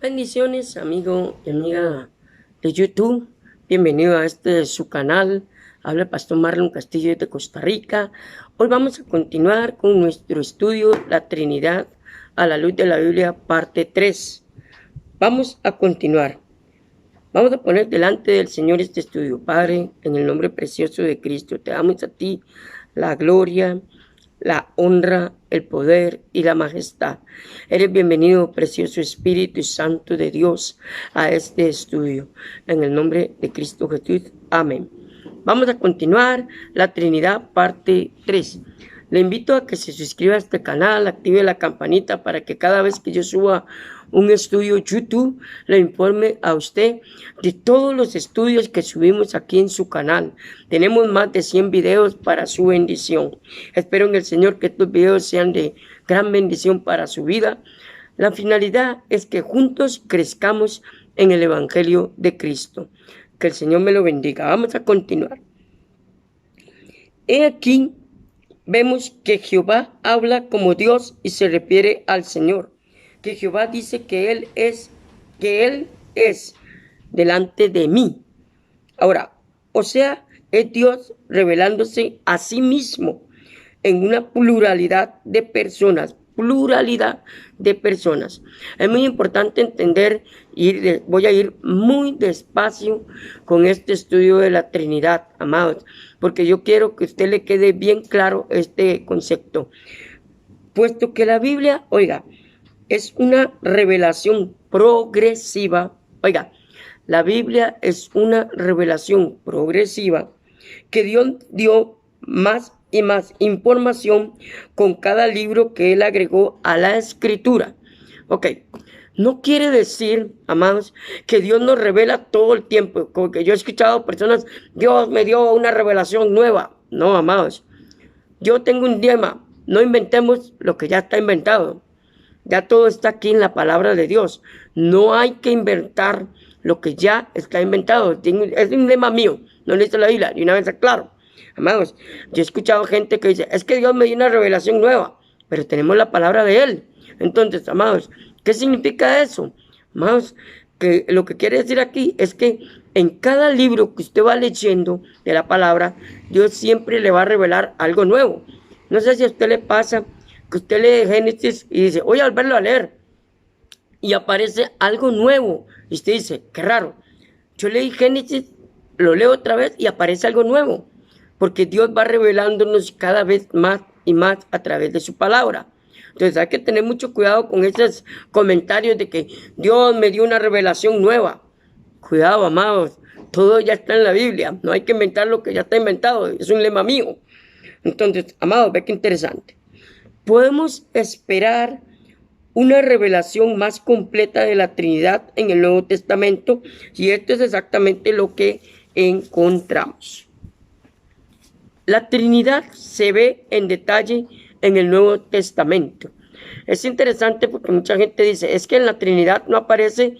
Bendiciones, amigo y amiga de YouTube. Bienvenido a su canal. Habla el pastor Marlon Castillo de Costa Rica. Hoy vamos a continuar con nuestro estudio La Trinidad a la luz de la Biblia, parte 3. Vamos a continuar. Vamos a poner delante del Señor este estudio. Padre, en el nombre precioso de Cristo, te damos a ti la gloria, la honra, el poder y la majestad. Eres bienvenido, precioso Espíritu Santo de Dios, a este estudio. En el nombre de Cristo Jesús. Amén. Vamos a continuar la Trinidad, parte 3. Le invito a que se suscriba a este canal, active la campanita para que cada vez que yo suba un estudio YouTube le informe a usted de todos los estudios que subimos aquí en su canal. Tenemos más de 100 videos para su bendición. Espero en el Señor que estos videos sean de gran bendición para su vida. La finalidad es que juntos crezcamos en el Evangelio de Cristo. Que el Señor me lo bendiga. Vamos a continuar. He aquí, vemos que Jehová habla como Dios y se refiere al Señor. Que Jehová dice que Él es delante de mí. Ahora, o sea, es Dios revelándose a sí mismo en una pluralidad de personas. Es muy importante entender, y voy a ir muy despacio con este estudio de la Trinidad, amados, porque yo quiero que a usted le quede bien claro este concepto. Puesto que la Biblia, es una revelación progresiva. La Biblia es una revelación progresiva que Dios dio más y más información con cada libro que Él agregó a la Escritura. No quiere decir, amados, que Dios nos revela todo el tiempo. Porque yo he escuchado personas, Dios me dio una revelación nueva. No, amados. Yo tengo un lema, no inventemos lo que ya está inventado. Ya todo está aquí en la palabra de Dios. No hay que inventar lo que ya está inventado. Es un lema mío, no necesito la Biblia, y una vez aclaro. Amados, yo he escuchado gente que dice, es que Dios me dio una revelación nueva, pero tenemos la palabra de Él. Entonces, amados, ¿qué significa eso? Amados, que lo que quiere decir aquí es que en cada libro que usted va leyendo de la palabra, Dios siempre le va a revelar algo nuevo. No sé si a usted le pasa que usted lee Génesis y dice, voy a volverlo a leer, y aparece algo nuevo, y usted dice, qué raro, yo leí Génesis, lo leo otra vez y aparece algo nuevo, porque Dios va revelándonos cada vez más y más a través de su palabra. Entonces hay que tener mucho cuidado con esos comentarios de que Dios me dio una revelación nueva. Cuidado, amados, todo ya está en la Biblia, no hay que inventar lo que ya está inventado, es un lema mío. Entonces, amados, ve qué interesante. Podemos esperar una revelación más completa de la Trinidad en el Nuevo Testamento, y esto es exactamente lo que encontramos. La Trinidad se ve en detalle en el Nuevo Testamento. Es interesante porque mucha gente dice, es que en la Trinidad no aparece,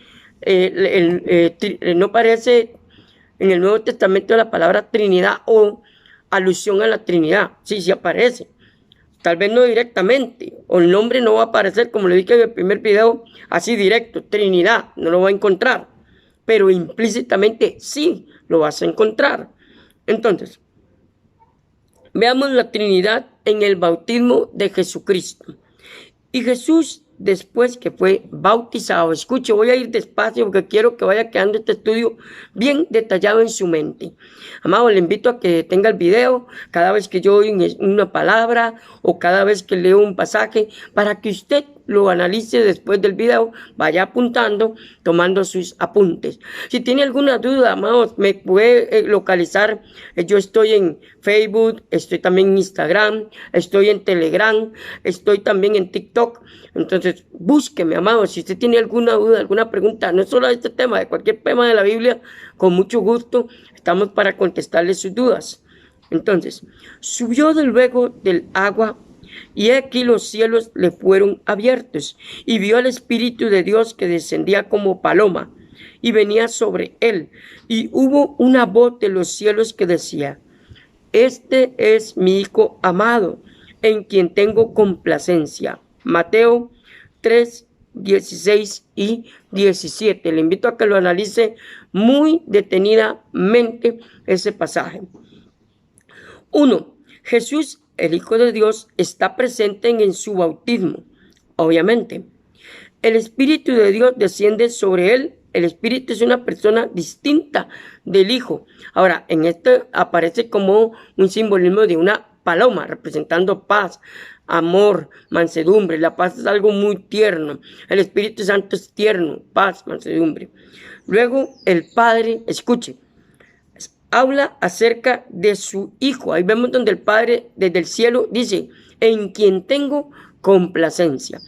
no aparece en el Nuevo Testamento la palabra Trinidad o alusión a la Trinidad. Sí aparece. Tal vez no directamente, o el nombre no va a aparecer, como le dije en el primer video, así directo, Trinidad, no lo va a encontrar, pero implícitamente sí lo vas a encontrar. Entonces, veamos la Trinidad en el bautismo de Jesucristo. Y Jesús, después que fue bautizado, escuche, voy a ir despacio porque quiero que vaya quedando este estudio bien detallado en su mente. Amado, le invito a que tenga el video cada vez que yo oigo una palabra o cada vez que leo un pasaje, para que usted lo analice después del video, vaya apuntando, tomando sus apuntes. Si tiene alguna duda, amados, me puede localizar. Yo estoy en Facebook, estoy también en Instagram, estoy en Telegram, estoy también en TikTok. Entonces, búsqueme, amados, si usted tiene alguna duda, alguna pregunta, no solo de este tema, de cualquier tema de la Biblia, con mucho gusto estamos para contestarle sus dudas. Entonces, subió luego del agua, y aquí los cielos le fueron abiertos, y vio al Espíritu de Dios que descendía como paloma, y venía sobre él. Y hubo una voz de los cielos que decía, este es mi Hijo amado, en quien tengo complacencia. Mateo 3, 16 y 17. Le invito a que lo analice muy detenidamente ese pasaje. 1. Jesús, el Hijo de Dios, está presente en su bautismo, obviamente. El Espíritu de Dios desciende sobre él. El Espíritu es una persona distinta del Hijo. Ahora, en esto aparece como un simbolismo de una paloma, representando paz, amor, mansedumbre. La paz es algo muy tierno. El Espíritu Santo es tierno, paz, mansedumbre. Luego, el Padre, escuche, habla acerca de su Hijo. Ahí vemos donde el Padre desde el cielo dice, en quien tengo complacencia.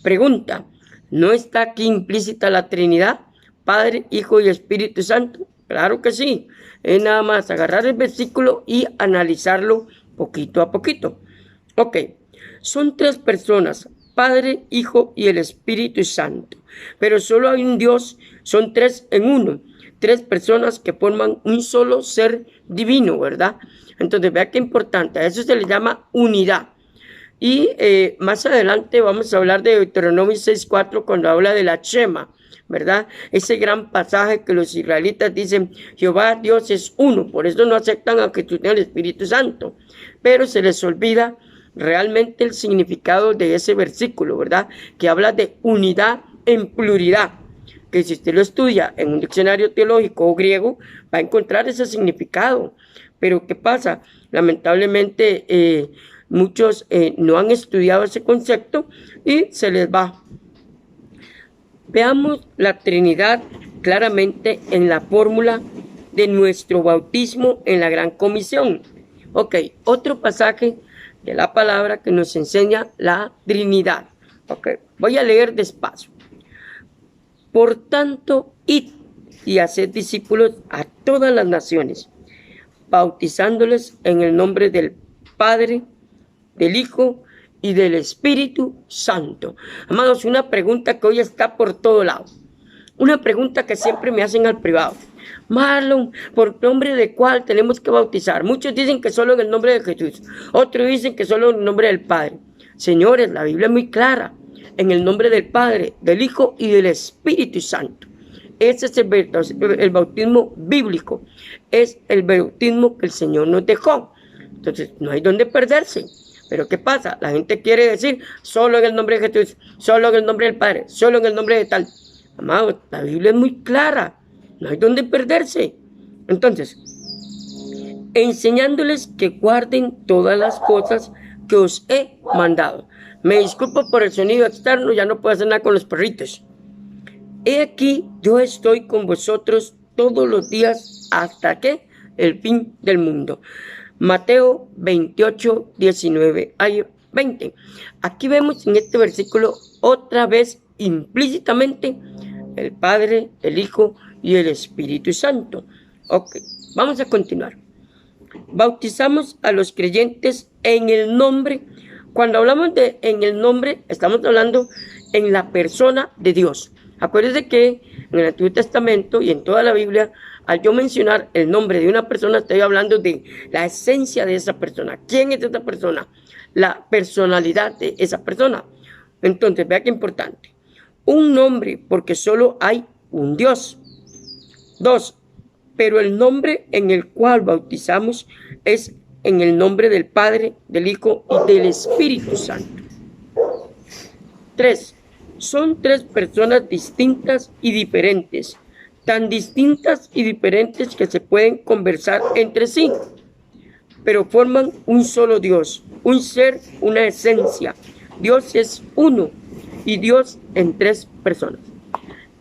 Pregunta, ¿no está aquí implícita la Trinidad? Padre, Hijo y Espíritu Santo. Claro que sí. Es nada más agarrar el versículo y analizarlo poquito a poquito. Ok, son tres personas, Padre, Hijo y el Espíritu Santo. Pero solo hay un Dios, son tres en uno. Tres personas que forman un solo ser divino, ¿verdad? Entonces, vea qué importante. A eso se le llama unidad. Y más adelante vamos a hablar de Deuteronomio 6:4 cuando habla de la Shema, ¿verdad? Ese gran pasaje que los israelitas dicen, Jehová Dios es uno, por eso no aceptan a Jesús el Espíritu Santo, pero se les olvida realmente el significado de ese versículo, ¿verdad? Que habla de unidad en pluralidad, que si usted lo estudia en un diccionario teológico o griego, va a encontrar ese significado. Pero ¿qué pasa? Lamentablemente muchos no han estudiado ese concepto y se les va. Veamos la Trinidad claramente en la fórmula de nuestro bautismo en la Gran Comisión. Ok, otro pasaje de la palabra que nos enseña la Trinidad. Ok, voy a leer despacio. Por tanto, id y haced discípulos a todas las naciones, bautizándoles en el nombre del Padre, del Hijo y del Espíritu Santo. Amados, una pregunta que hoy está por todo lado. Una pregunta que siempre me hacen al privado. Marlon, ¿por nombre de cuál tenemos que bautizar? Muchos dicen que solo en el nombre de Jesús. Otros dicen que solo en el nombre del Padre. Señores, la Biblia es muy clara. En el nombre del Padre, del Hijo y del Espíritu Santo. Ese es el bautismo bíblico. Es el bautismo que el Señor nos dejó. Entonces, no hay donde perderse. Pero ¿qué pasa? La gente quiere decir solo en el nombre de Jesús, solo en el nombre del Padre, solo en el nombre de tal. Amados, la Biblia es muy clara. No hay donde perderse. Entonces, enseñándoles que guarden todas las cosas que os he mandado. Me disculpo por el sonido externo, ya no puedo hacer nada con los perritos. He aquí, yo estoy con vosotros todos los días hasta que el fin del mundo. Mateo 28, 19 a 20. Aquí vemos en este versículo otra vez implícitamente el Padre, el Hijo y el Espíritu Santo. Ok, vamos a continuar. Bautizamos a los creyentes en el nombre. Cuando hablamos de en el nombre, estamos hablando en la persona de Dios. Acuérdense que en el Antiguo Testamento y en toda la Biblia, al yo mencionar el nombre de una persona, estoy hablando de la esencia de esa persona. ¿Quién es esa persona? La personalidad de esa persona. Entonces, vea qué importante. Un nombre, porque solo hay un Dios. 2. Pero el nombre en el cual bautizamos es en el nombre del Padre, del Hijo y del Espíritu Santo. 3. Son tres personas distintas y diferentes, tan distintas y diferentes que se pueden conversar entre sí, pero forman un solo Dios, un ser, una esencia. Dios es uno y Dios en tres personas.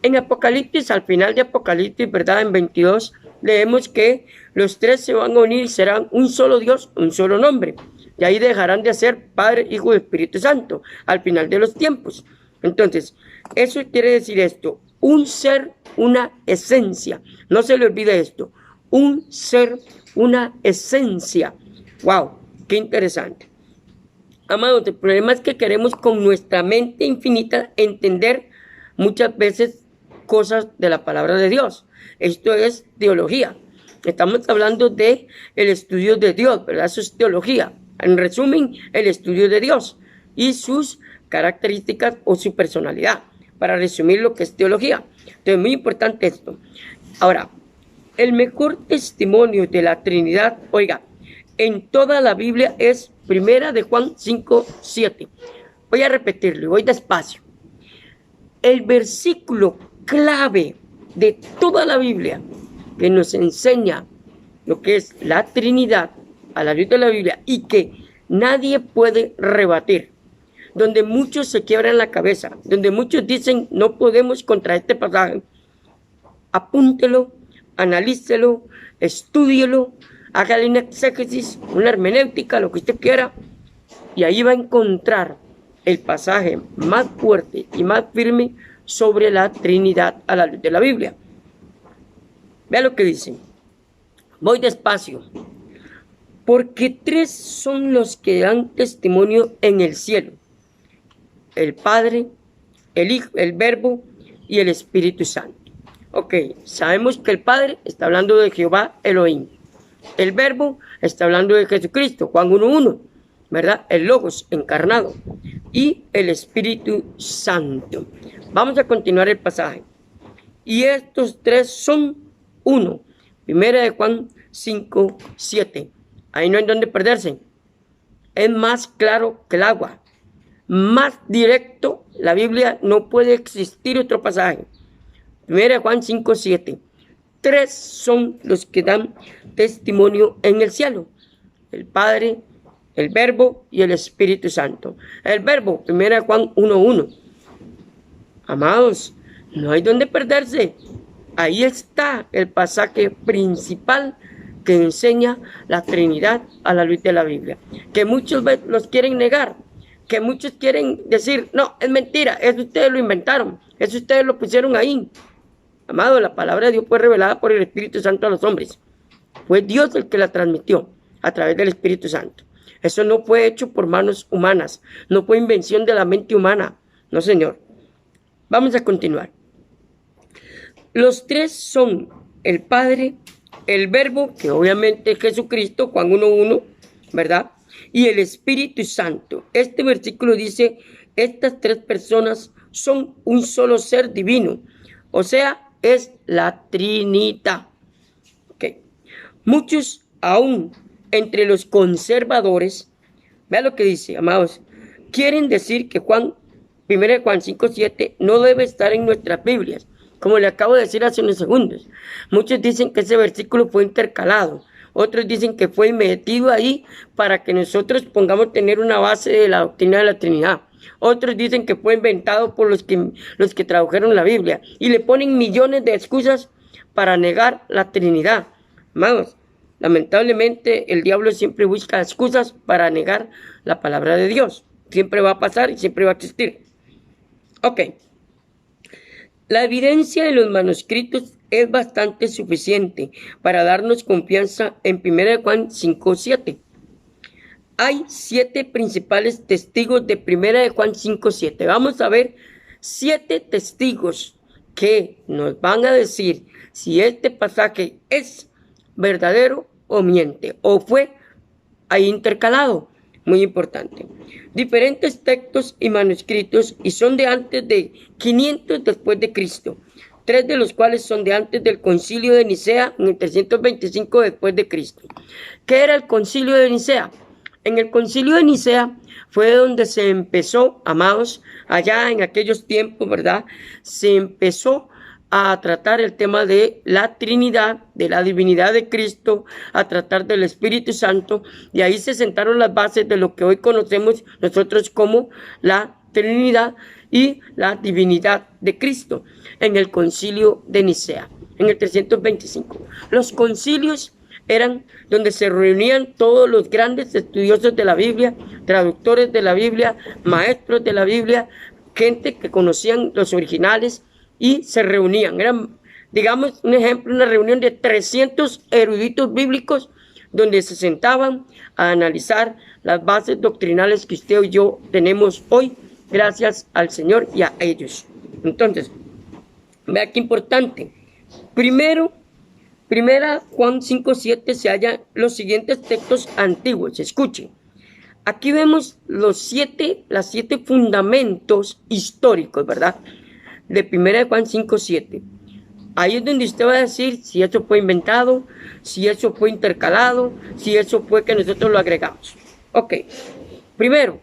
En Apocalipsis, al final de Apocalipsis, ¿verdad? En 22, leemos que los tres se van a unir y serán un solo Dios, un solo nombre. Y ahí dejarán de ser Padre, Hijo y Espíritu Santo al final de los tiempos. Entonces, eso quiere decir esto, un ser, una esencia. No se le olvide esto, un ser, una esencia. ¡Wow! ¡Qué interesante! Amados, el problema es que queremos con nuestra mente infinita entender muchas veces cosas de la palabra de Dios. Esto es teología. Estamos hablando de el estudio de Dios, ¿verdad? Eso es teología. En resumen, el estudio de Dios y sus características o su personalidad. para resumir lo que es teología. Entonces, muy importante esto. Ahora, el mejor testimonio de la Trinidad, oiga, en toda la Biblia es 1 de Juan 5:7. Voy a repetirlo, voy despacio. El versículo clave de toda la Biblia que nos enseña lo que es la Trinidad a la luz de la Biblia y que nadie puede rebatir, donde muchos se quiebran la cabeza, donde muchos dicen no podemos contra este pasaje, apúntelo, analícelo, estúdielo, hágale una exégesis, una hermenéutica, lo que usted quiera, y ahí va a encontrar el pasaje más fuerte y más firme sobre la Trinidad a la luz de la Biblia. Vea lo que dice. Voy despacio. Porque 3 son los que dan testimonio en el cielo: el Padre, el Hijo, el Verbo y el Espíritu Santo. Ok, sabemos que el Padre está hablando de Jehová Elohim. El Verbo está hablando de Jesucristo, Juan 1:1, ¿verdad? El Logos encarnado. Y el Espíritu Santo. Vamos a continuar el pasaje. Y estos 3 son uno. 1 de Juan 5:7. Ahí no hay donde perderse. Es más claro que el agua. Más directo, la Biblia no puede existir otro pasaje. 1 de Juan 5:7. 3 son los que dan testimonio en el cielo: el Padre, el Verbo y el Espíritu Santo. El Verbo, 1 de Juan 1:1. Amados, no hay donde perderse. Ahí está el pasaje principal que enseña la Trinidad a la luz de la Biblia. Que muchos los quieren negar, que muchos quieren decir, no, es mentira, eso ustedes lo inventaron, eso ustedes lo pusieron ahí. Amado, la palabra de Dios fue revelada por el Espíritu Santo a los hombres. Fue Dios el que la transmitió a través del Espíritu Santo. Eso no fue hecho por manos humanas, no fue invención de la mente humana. No, Señor. Vamos a continuar. Los 3 son el Padre, el Verbo, que obviamente es Jesucristo, Juan 1:1, ¿verdad? Y el Espíritu Santo. Este versículo dice, estas 3 personas son un solo ser divino. O sea, es la Trinidad. Okay. Muchos aún entre los conservadores, vea lo que dice, amados, quieren decir que 1 de Juan 5:7 no debe estar en nuestras Biblias, como le acabo de decir hace unos segundos. Muchos dicen que ese versículo fue intercalado, otros dicen que fue metido ahí para que nosotros pongamos tener una base de la doctrina de la Trinidad. Otros dicen que fue inventado por los que tradujeron la Biblia y le ponen millones de excusas para negar la Trinidad. Amados, lamentablemente el diablo siempre busca excusas para negar la palabra de Dios. Siempre va a pasar y siempre va a existir. Ok. La evidencia de los manuscritos es bastante suficiente para darnos confianza en 1 de Juan 5:7. Hay 7 principales testigos de 1 de Juan 5:7. Vamos a ver 7 testigos que nos van a decir si este pasaje es verdadero o miente, o fue ahí intercalado. Muy importante. Diferentes textos y manuscritos, y son de antes de 500 después de Cristo. 3 de los cuales son de antes del Concilio de Nicea en el 325 después de Cristo. ¿Qué era el Concilio de Nicea? En el Concilio de Nicea fue donde se empezó, amados, allá en aquellos tiempos, ¿verdad? Se empezó a tratar el tema de la Trinidad, de la divinidad de Cristo, a tratar del Espíritu Santo, y ahí se sentaron las bases de lo que hoy conocemos nosotros como la Trinidad y la divinidad de Cristo, en el Concilio de Nicea, en el 325. Los concilios eran donde se reunían todos los grandes estudiosos de la Biblia, traductores de la Biblia, maestros de la Biblia, gente que conocían los originales, y se reunían. Eran, digamos, un ejemplo, una reunión de 300 eruditos bíblicos donde se sentaban a analizar las bases doctrinales que usted y yo tenemos hoy, gracias al Señor y a ellos. Entonces, vea qué importante. Primera Juan 5:7 se hallan los siguientes textos antiguos. Escuchen. Aquí vemos los 7 fundamentos históricos, ¿verdad? de 1 Juan 5:7. Ahí es donde usted va a decir si eso fue inventado, si eso fue intercalado, si eso fue que nosotros lo agregamos. Ok, primero,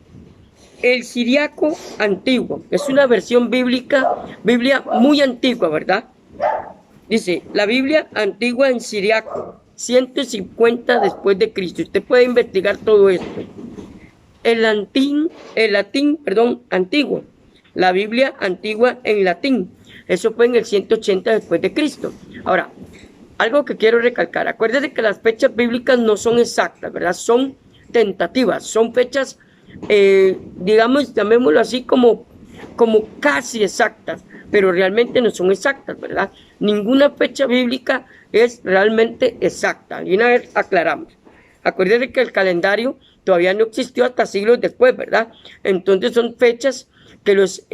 el siriaco antiguo es una versión Biblia muy antigua, ¿verdad? Dice, la Biblia antigua en siriaco, 150 después de Cristo. Usted puede investigar todo esto. El latín, antiguo. La Biblia antigua en latín. Eso fue en el 180 después de Cristo. Ahora, algo que quiero recalcar. Acuérdense que las fechas bíblicas no son exactas, ¿verdad? Son tentativas, son fechas, digamos, llamémoslo así, como casi exactas, pero realmente no son exactas, ¿verdad? Ninguna fecha bíblica es realmente exacta. Y una vez aclaramos. Acuérdense que el calendario todavía no existió hasta siglos después, ¿verdad? Entonces son fechas que los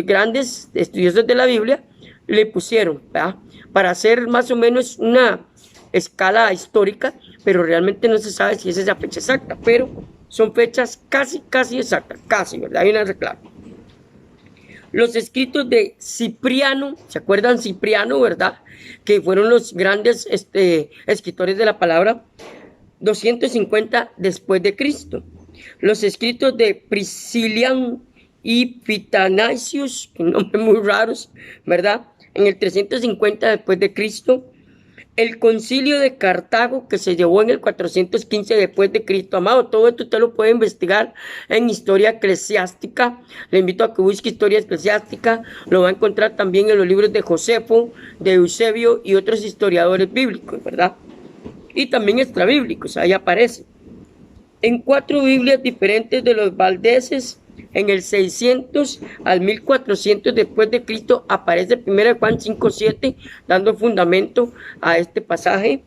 grandes estudiosos de la Biblia le pusieron, ¿verdad? Para hacer más o menos una escala histórica, pero realmente no se sabe si es esa fecha exacta, pero son fechas casi exactas, casi, ¿verdad? Hay una reclamo. Los escritos de Cipriano, ¿se acuerdan Cipriano, verdad? Que fueron los grandes escritores de la palabra, 250 después de Cristo. Los escritos de Priscilian y Pitanasius, nombres muy raros, ¿verdad? En el 350 después de Cristo. El concilio de Cartago, que se llevó en el 415 después de Cristo. Amado, todo esto usted lo puede investigar en historia eclesiástica. Le invito a que busque historia eclesiástica. Lo va a encontrar también en los libros de Josefo, de Eusebio y otros historiadores bíblicos, ¿verdad? Y también extrabíblicos, ahí aparece. En 4 Biblias diferentes de los valdeses, en el 600 al 1400 después de Cristo, aparece 1 Juan 5:7, dando fundamento a este pasaje.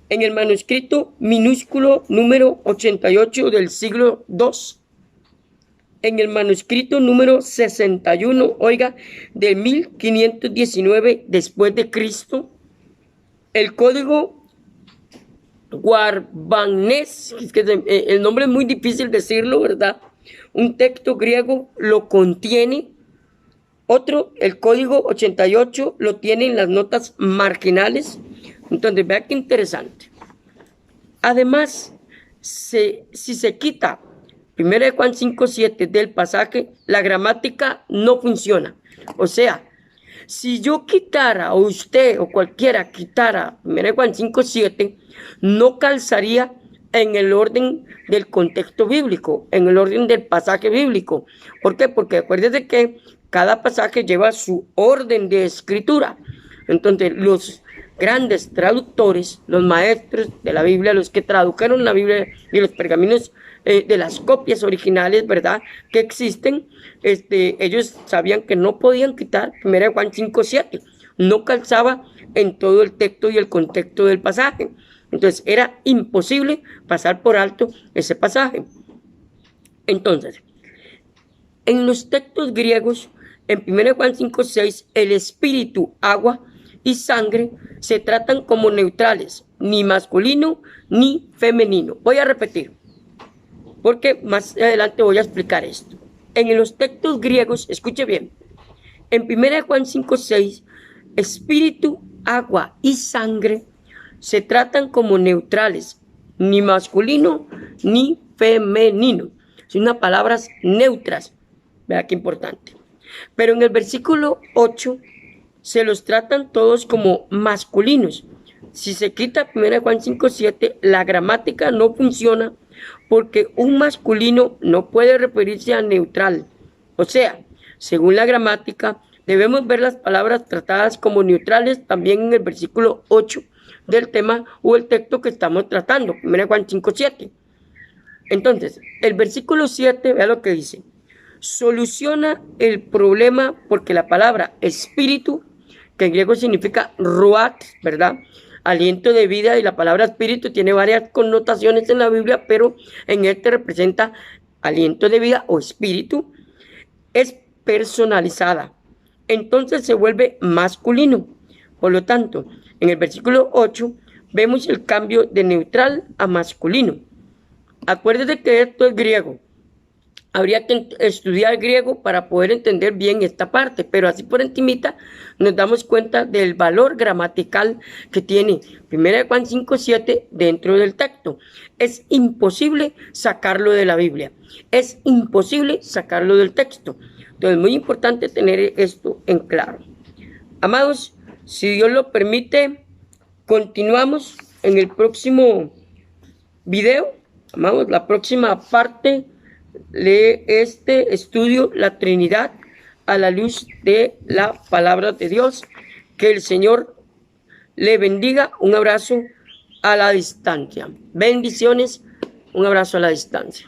En el manuscrito minúsculo número 88 del siglo II, en el manuscrito número 61, oiga, de 1519 después de Cristo, el código Warbanés, es que el nombre es muy difícil decirlo, ¿verdad? Un texto griego lo contiene. Otro, el código 88, lo tiene en las notas marginales. Entonces, vea qué interesante. Además, si se quita 1 Juan 5:7 del pasaje, la gramática no funciona. O sea, si yo quitara, o usted o cualquiera quitara 1 Juan 5:7, no calzaría en el orden del contexto bíblico, en el orden del pasaje bíblico. ¿Por qué? Porque acuérdense que cada pasaje lleva su orden de escritura. Entonces, los grandes traductores, los maestros de la Biblia, los que tradujeron la Biblia y los pergaminos de las copias originales, ¿verdad?, que existen, ellos sabían que no podían quitar 1 Juan 5:7, no calzaba en todo el texto y el contexto del pasaje. Entonces era imposible pasar por alto ese pasaje. Entonces, en los textos griegos, en 1 Juan 5:6, el espíritu, agua y sangre se tratan como neutrales, ni masculino ni femenino. Voy a repetir, porque más adelante voy a explicar esto. En los textos griegos, escuche bien, en 1 Juan 5:6, espíritu, agua y sangre se tratan como neutrales, ni masculino ni femenino. Son unas palabras neutras. Vea qué importante. Pero en el versículo 8 se los tratan todos como masculinos. Si se quita 1 Juan 5:7, la gramática no funciona porque un masculino no puede referirse a neutral. O sea, según la gramática, debemos ver las palabras tratadas como neutrales también en el versículo 8 del tema o el texto que estamos tratando, 1 Juan 5:7. Entonces, el versículo 7, vea lo que dice. Soluciona el problema porque la palabra espíritu, que en griego significa ruach, ¿verdad?, aliento de vida, y la palabra espíritu tiene varias connotaciones en la Biblia, pero en este representa aliento de vida o espíritu, es personalizada. Entonces se vuelve masculino. Por lo tanto, en el versículo 8 vemos el cambio de neutral a masculino. Acuérdate que esto es griego. habría que estudiar griego para poder entender bien esta parte, pero así por encimita nos damos cuenta del valor gramatical que tiene 1 Juan 5:7 dentro del texto. Es imposible sacarlo de la Biblia, es imposible sacarlo del texto. Entonces es muy importante tener esto en claro. Amados, si Dios lo permite, continuamos en el próximo video. Amados, la próxima parte de este estudio, la Trinidad a la luz de la palabra de Dios. Que el Señor le bendiga. Un abrazo a la distancia. Bendiciones. Un abrazo a la distancia.